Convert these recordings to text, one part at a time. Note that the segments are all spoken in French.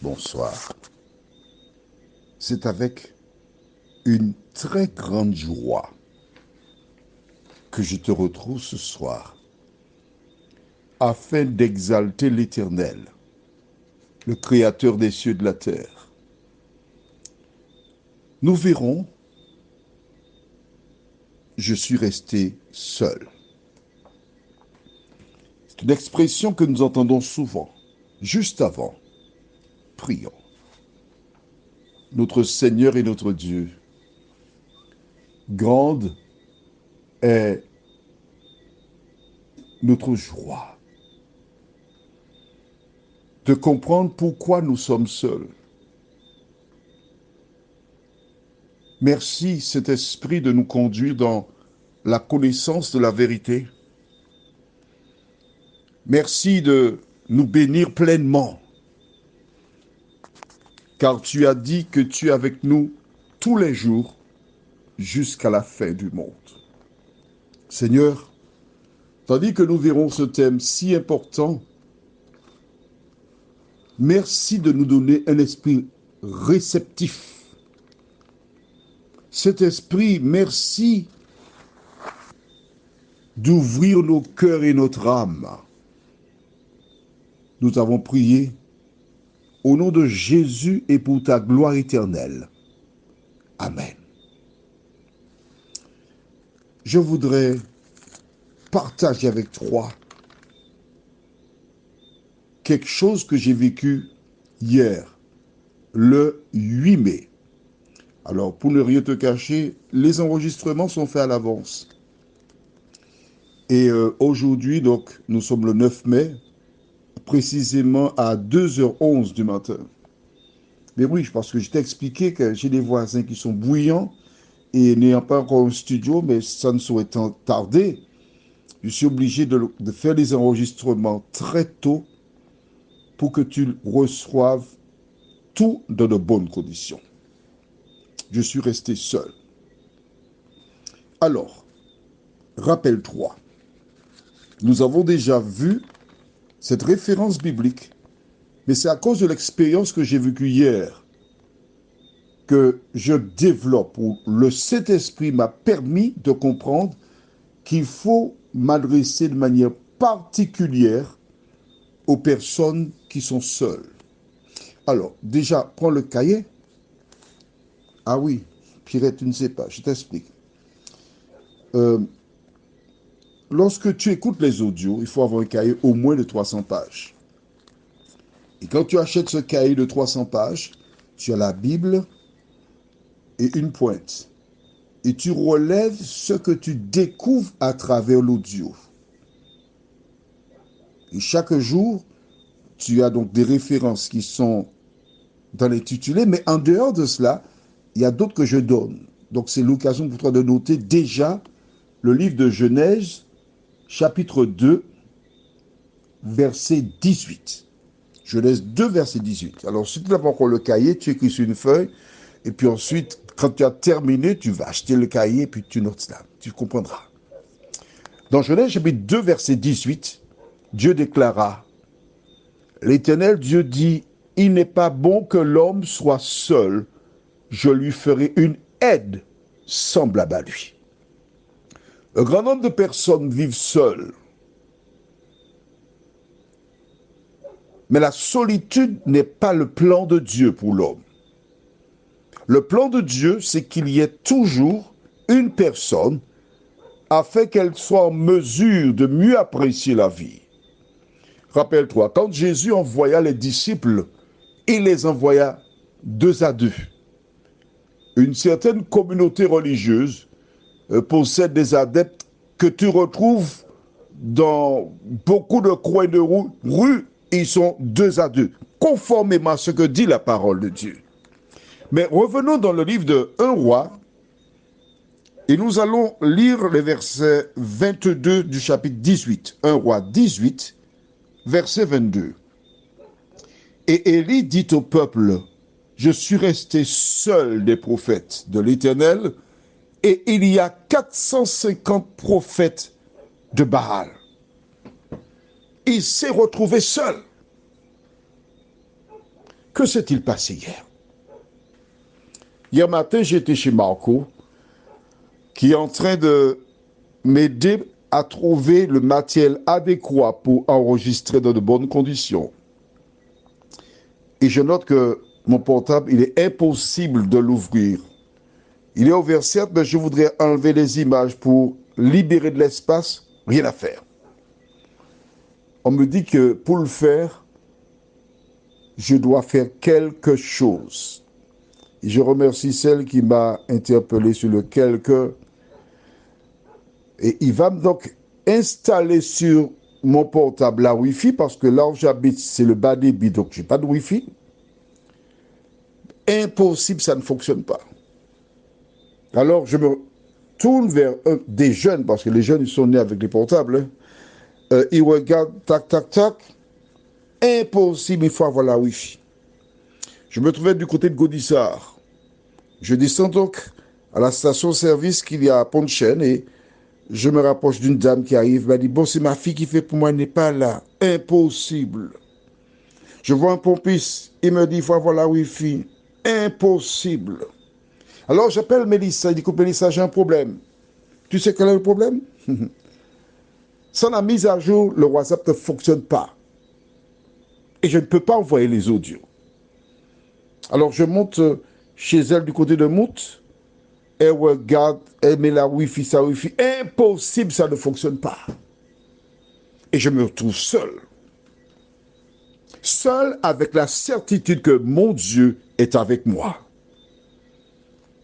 bonsoir. C'est avec une très grande joie que je te retrouve ce soir afin d'exalter l'Éternel, le Créateur des cieux et de la terre. Nous verrons, je suis resté seul. C'est une expression que nous entendons souvent. Juste avant, prions. Notre Seigneur et notre Dieu, grande est notre joie de comprendre pourquoi nous sommes seuls. Merci, Saint-Esprit, de nous conduire dans la connaissance de la vérité. Merci de nous bénir pleinement, car tu as dit que tu es avec nous tous les jours jusqu'à la fin du monde. Seigneur, tandis que nous verrons ce thème si important, merci de nous donner un esprit réceptif. Cet esprit, merci d'ouvrir nos cœurs et notre âme. Nous avons prié au nom de Jésus et pour ta gloire éternelle. Amen. Je voudrais partager avec toi quelque chose que j'ai vécu hier, le 8 mai. Alors, pour ne rien te cacher, les enregistrements sont faits à l'avance. Et aujourd'hui, donc, nous sommes le 9 mai, précisément à 2h11 du matin. Mais oui, parce que je t'ai expliqué que j'ai des voisins qui sont bruyants et n'ayant pas encore un studio, mais ça ne saurait tarder. Je suis obligé de faire les enregistrements très tôt pour que tu reçoives tout dans de bonnes conditions. Je suis resté seul. Alors, rappelle-toi, nous avons déjà vu cette référence biblique, mais c'est à cause de l'expérience que j'ai vécue hier que je développe, où le Saint-Esprit m'a permis de comprendre qu'il faut m'adresser de manière particulière aux personnes qui sont seules. Alors, déjà, prends le cahier. Ah oui, Pierrette, tu ne sais pas, je t'explique. Lorsque tu écoutes les audios, il faut avoir un cahier au moins de 300 pages. Et quand tu achètes ce cahier de 300 pages, tu as la Bible et une pointe. Et tu relèves ce que tu découvres à travers l'audio. Et chaque jour, tu as donc des références qui sont dans l'intitulé, mais en dehors de cela, il y a d'autres que je donne. Donc c'est l'occasion pour toi de noter déjà le livre de Genèse, chapitre 2, verset 18. Genèse 2, verset 18. Alors si tu n'as pas encore le cahier, tu écris sur une feuille, et puis ensuite, quand tu as terminé, tu vas acheter le cahier, et puis tu notes cela. Tu comprendras. Dans Genèse, chapitre 2, verset 18, Dieu déclara, l'Éternel Dieu dit, il n'est pas bon que l'homme soit seul, je lui ferai une aide semblable à lui. Un grand nombre de personnes vivent seules. Mais la solitude n'est pas le plan de Dieu pour l'homme. Le plan de Dieu, c'est qu'il y ait toujours une personne afin qu'elle soit en mesure de mieux apprécier la vie. Rappelle-toi, quand Jésus envoya les disciples, il les envoya 2 à 2. Une certaine communauté religieuse possède des adeptes que tu retrouves dans beaucoup de coins de rue, ils sont 2 à 2, conformément à ce que dit la parole de Dieu. Mais revenons dans le livre de 1 roi, et nous allons lire les versets 22 du chapitre 18. 1 roi 18, verset 22. Et Élie dit au peuple, je suis resté seul des prophètes de l'Éternel, et il y a 450 prophètes de Baal. Il s'est retrouvé seul. Que s'est-il passé hier? Hier matin, j'étais chez Marco, qui est en train de m'aider à trouver le matériel adéquat pour enregistrer dans de bonnes conditions. Et je note que mon portable, il est impossible de l'ouvrir. Il est ouvert certes, mais je voudrais enlever les images pour libérer de l'espace. Rien à faire. On me dit que pour le faire, je dois faire quelque chose. Et je remercie celle qui m'a interpellé sur le quelque. Et il va donc installer sur mon portable la Wi-Fi parce que là où j'habite, c'est le bas débit, donc je n'ai pas de Wi-Fi. Impossible, ça ne fonctionne pas. Alors je me tourne vers des jeunes, parce que les jeunes ils sont nés avec des portables. Ils regardent, tac, tac, tac. Impossible, il faut avoir la Wi-Fi. Je me trouvais du côté de Gaudissart. Je descends donc à la station-service qu'il y a à Pont-de-Chêne et je me rapproche d'une dame qui arrive. Elle m'a dit, bon, c'est ma fille qui fait pour moi, elle n'est pas là. Impossible. Je vois un pompiste. Il me dit, il faut avoir la Wi-Fi. Impossible. Alors j'appelle Mélissa. Il dit, écoute, Mélissa, j'ai un problème. Tu sais quel est le problème? Sans la mise à jour, le WhatsApp ne fonctionne pas. Et je ne peux pas envoyer les audios. Alors je monte chez elle du côté de Mout. Elle regarde, elle met la Wi-Fi, sa Wi-Fi. Impossible, ça ne fonctionne pas. Et je me retrouve seul. Seul avec la certitude que mon Dieu est avec moi.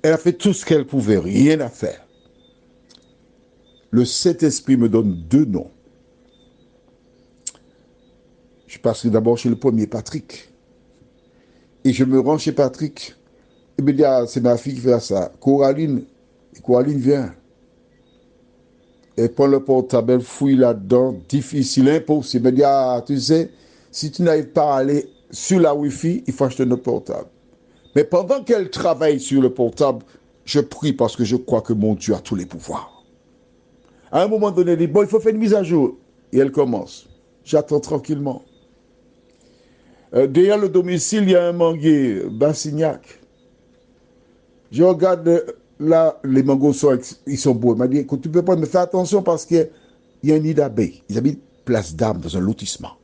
Elle a fait tout ce qu'elle pouvait, rien à faire. Le Saint-Esprit me donne deux noms. Je passerai d'abord chez le premier, Patrick. Et je me rends chez Patrick. Il me dit, ah, c'est ma fille qui fait ça. Coraline. Et Coraline vient. Elle prend le portable, elle fouille là-dedans. Difficile, impossible. Il me dit, ah, tu sais, si tu n'arrives pas à aller sur la Wi-Fi, il faut acheter notre portable. Mais pendant qu'elle travaille sur le portable, je prie parce que je crois que mon Dieu a tous les pouvoirs. À un moment donné, elle dit, bon, il faut faire une mise à jour. Et elle commence. J'attends tranquillement. Derrière le domicile, il y a un manguier, Bassignac. Je regarde là, les mangos ils sont beaux. Elle m'a dit, écoute, tu peux pas me faire attention parce qu'il y a un nid d'abeilles. Ils habitent Place d'Armes dans un lotissement.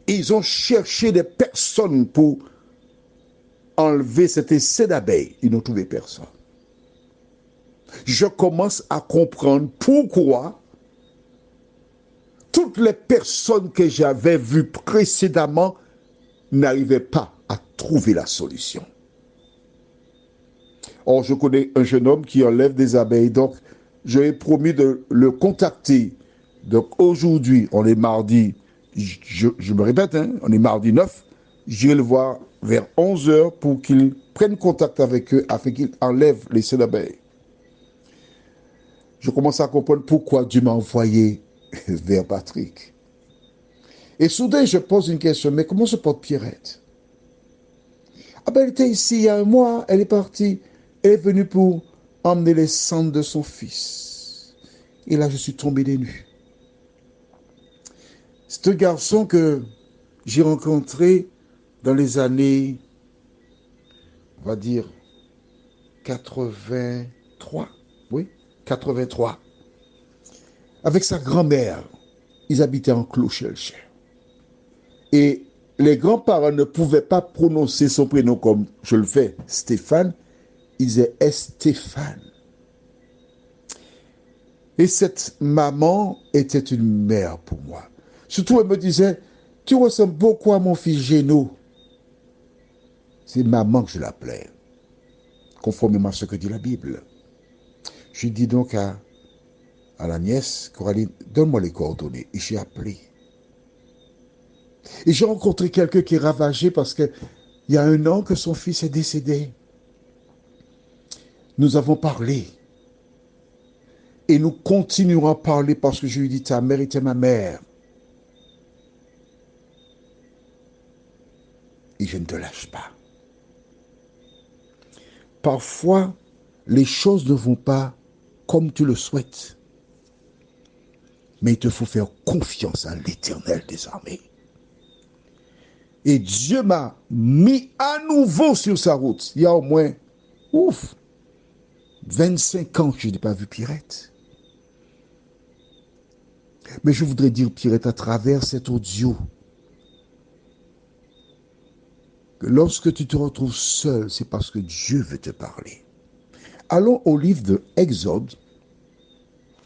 Et ils ont cherché des personnes pour enlever cet essai d'abeilles. Ils n'ont trouvé personne. Je commence à comprendre pourquoi toutes les personnes que j'avais vues précédemment n'arrivaient pas à trouver la solution. Or, je connais un jeune homme qui enlève des abeilles, donc je lui ai promis de le contacter. Donc aujourd'hui, on est mardi, je me répète, hein, on est mardi 9, j'irai le voir vers 11h pour qu'il prenne contact avec eux afin qu'il enlève les essais d'abeilles. Je commence à comprendre pourquoi Dieu m'a envoyé vers Patrick. Et soudain, je pose une question, mais comment se porte Pierrette? Ah ben, elle était ici il y a un mois, elle est partie. Elle est venue pour emmener les cendres de son fils. Et là, je suis tombé des nues. C'est un garçon que j'ai rencontré dans les années, on va dire, 83. Oui, 83. Avec sa grand-mère, ils habitaient en Clos-Chelcher. Et les grands-parents ne pouvaient pas prononcer son prénom comme je le fais, Stéphane. Ils disaient Stéphane. Et cette maman était une mère pour moi. Surtout, elle me disait, tu ressembles beaucoup à mon fils Géno. C'est maman que je l'appelais, conformément à ce que dit la Bible. Je dis donc à la nièce, Coraline, donne-moi les coordonnées. Et j'ai appelé. Et j'ai rencontré quelqu'un qui est ravagé parce qu'il y a 1 an que son fils est décédé. Nous avons parlé. Et nous continuerons à parler parce que je lui dis, ta mère était ma mère. Et je ne te lâche pas. Parfois, les choses ne vont pas comme tu le souhaites. Mais il te faut faire confiance à l'Éternel des armées. Et Dieu m'a mis à nouveau sur sa route. Il y a au moins, 25 ans que je n'ai pas vu Pierrette. Mais je voudrais dire, Pierrette, à travers cet audio, que lorsque tu te retrouves seul, c'est parce que Dieu veut te parler. Allons au livre de Exode,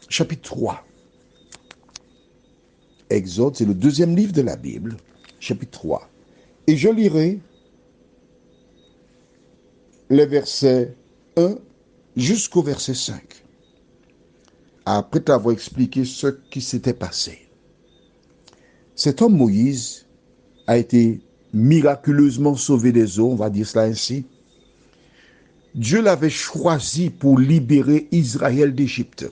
chapitre 3. Exode, c'est le deuxième livre de la Bible, chapitre 3. Et je lirai les versets 1 jusqu'au verset 5. Après t'avoir expliqué ce qui s'était passé. Cet homme Moïse a été miraculeusement sauvé des eaux, on va dire cela ainsi. Dieu l'avait choisi pour libérer Israël d'Égypte.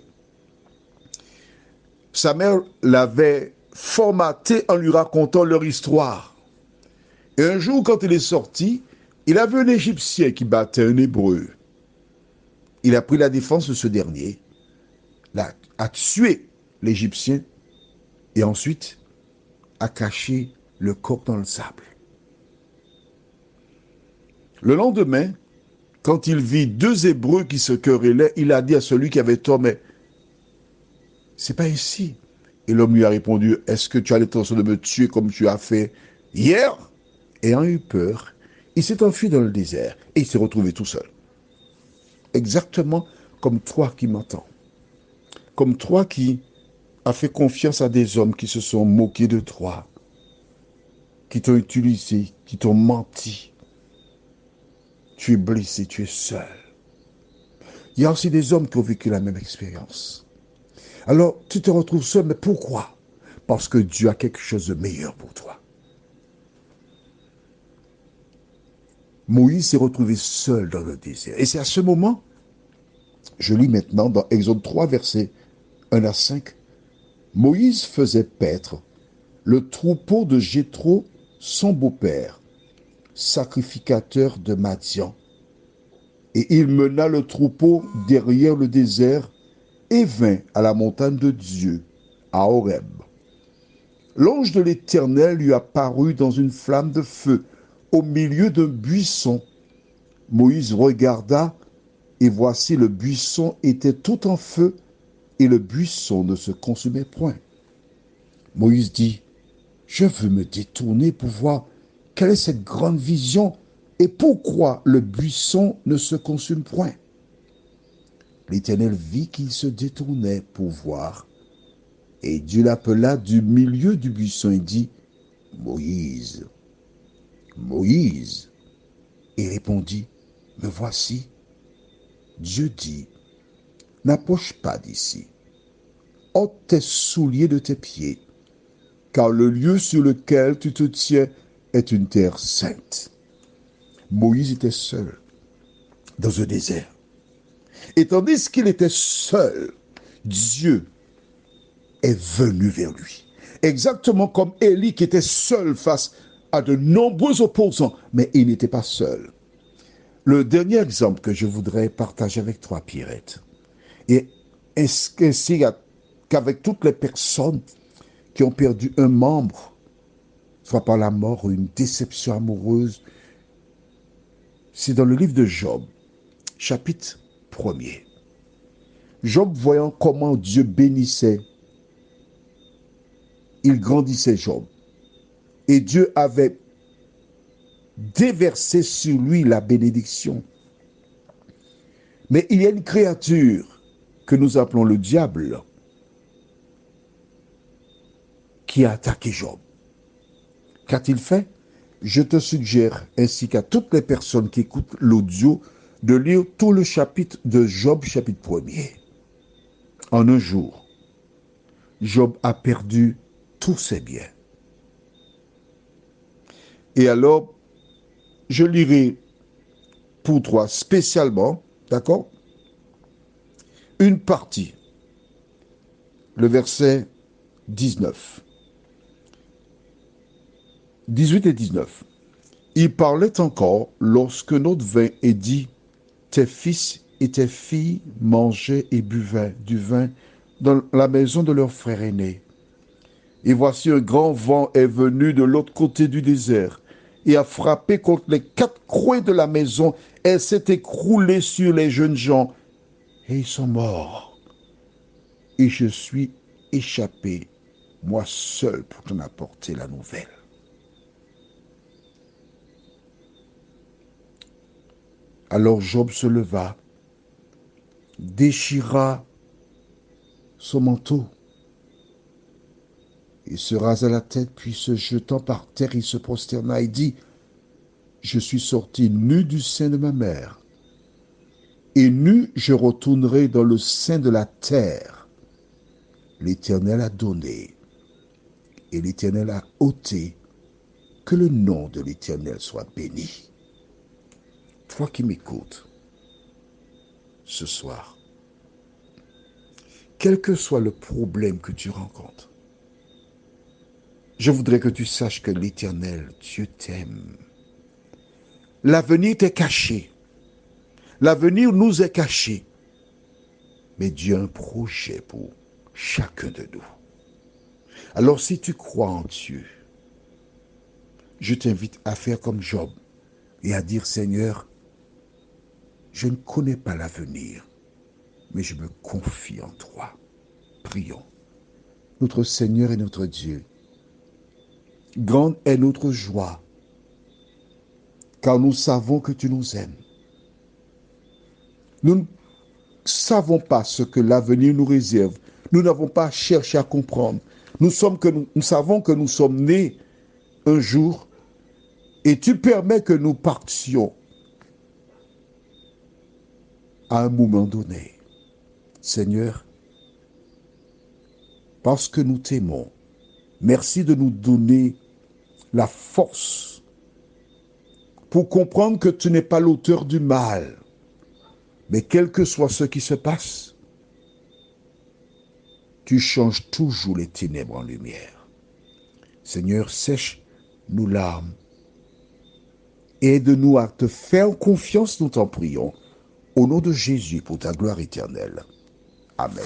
Sa mère l'avait formaté en lui racontant leur histoire. Et un jour, quand il est sorti, il a vu un Égyptien qui battait un Hébreu. Il a pris la défense de ce dernier, a tué l'Égyptien et ensuite a caché le corps dans le sable. Le lendemain, quand il vit deux Hébreux qui se querellaient, il a dit à celui qui avait tort, mais c'est pas ici. Et l'homme lui a répondu, est-ce que tu as l'intention de me tuer comme tu as fait hier? Ayant eu peur, il s'est enfui dans le désert et il s'est retrouvé tout seul. Exactement comme toi qui m'entends. Comme toi qui as fait confiance à des hommes qui se sont moqués de toi, qui t'ont utilisé, qui t'ont menti. Tu es blessé, tu es seul. Il y a aussi des hommes qui ont vécu la même expérience. Alors, tu te retrouves seul, mais pourquoi? Parce que Dieu a quelque chose de meilleur pour toi. Moïse s'est retrouvé seul dans le désert. Et c'est à ce moment, je lis maintenant dans Exode 3, versets 1 à 5, Moïse faisait paître le troupeau de Jéthro, son beau-père, sacrificateur de Madian. Et il mena le troupeau derrière le désert et vint à la montagne de Dieu, à Horeb. L'ange de l'Éternel lui apparut dans une flamme de feu au milieu d'un buisson. Moïse regarda, et voici le buisson était tout en feu, et le buisson ne se consumait point. Moïse dit, je veux me détourner pour voir quelle est cette grande vision et pourquoi le buisson ne se consume point. L'Éternel vit qu'il se détournait pour voir, et Dieu l'appela du milieu du buisson et dit, Moïse, Moïse. Et répondit, me voici. Dieu dit, n'approche pas d'ici. Ôte tes souliers de tes pieds, car le lieu sur lequel tu te tiens est une terre sainte. Moïse était seul dans un désert. Et tandis qu'il était seul, Dieu est venu vers lui. Exactement comme Élie qui était seul face à de nombreux opposants, mais il n'était pas seul. Le dernier exemple que je voudrais partager avec toi, Pierrette, et ainsi qu'avec toutes les personnes qui ont perdu un membre, soit par la mort ou une déception amoureuse, c'est dans le livre de Job, chapitre 1er. Job, voyant comment Dieu bénissait, il grandissait Job. Et Dieu avait déversé sur lui la bénédiction. Mais il y a une créature que nous appelons le diable qui a attaqué Job. Qu'a-t-il fait? Je te suggère, ainsi qu'à toutes les personnes qui écoutent l'audio, de lire tout le chapitre de Job, chapitre 1er. En un jour, Job a perdu tous ses biens. Et alors, je lirai pour toi spécialement, d'accord, une partie, le verset 19. 18 et 19. Il parlait encore lorsque notre vin est dit, tes fils et tes filles mangeaient et buvaient du vin dans la maison de leur frère aîné. Et voici un grand vent est venu de l'autre côté du désert, et a frappé contre les 4 coins de la maison. Elle s'est écroulée sur les jeunes gens et ils sont morts. Et je suis échappé, moi seul, pour t'en apporter la nouvelle. Alors Job se leva, déchira son manteau, il se rasa la tête, puis se jetant par terre, il se prosterna et dit, je suis sorti nu du sein de ma mère, et nu je retournerai dans le sein de la terre. L'Éternel a donné, et l'Éternel a ôté, que le nom de l'Éternel soit béni. Toi qui m'écoutes ce soir, quel que soit le problème que tu rencontres, je voudrais que tu saches que l'Éternel, Dieu t'aime. L'avenir t'est caché. L'avenir nous est caché. Mais Dieu a un projet pour chacun de nous. Alors si tu crois en Dieu, je t'invite à faire comme Job et à dire, Seigneur, je ne connais pas l'avenir, mais je me confie en toi. Prions. Notre Seigneur et notre Dieu, grande est notre joie, car nous savons que tu nous aimes. Nous ne savons pas ce que l'avenir nous réserve. Nous n'avons pas cherché à comprendre. Nous savons que nous sommes nés un jour et tu permets que nous partions à un moment donné. Seigneur, parce que nous t'aimons, merci de nous donner la force pour comprendre que tu n'es pas l'auteur du mal. Mais quel que soit ce qui se passe, tu changes toujours les ténèbres en lumière. Seigneur, sèche nos larmes. Aide-nous à te faire confiance, nous t'en prions, au nom de Jésus, pour ta gloire éternelle. Amen.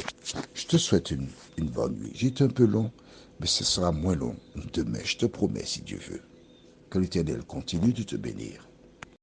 Je te souhaite une bonne nuit. J'étais un peu long, mais ce sera moins long demain. Je te promets, si Dieu veut. Que l'Éternel continue de te bénir.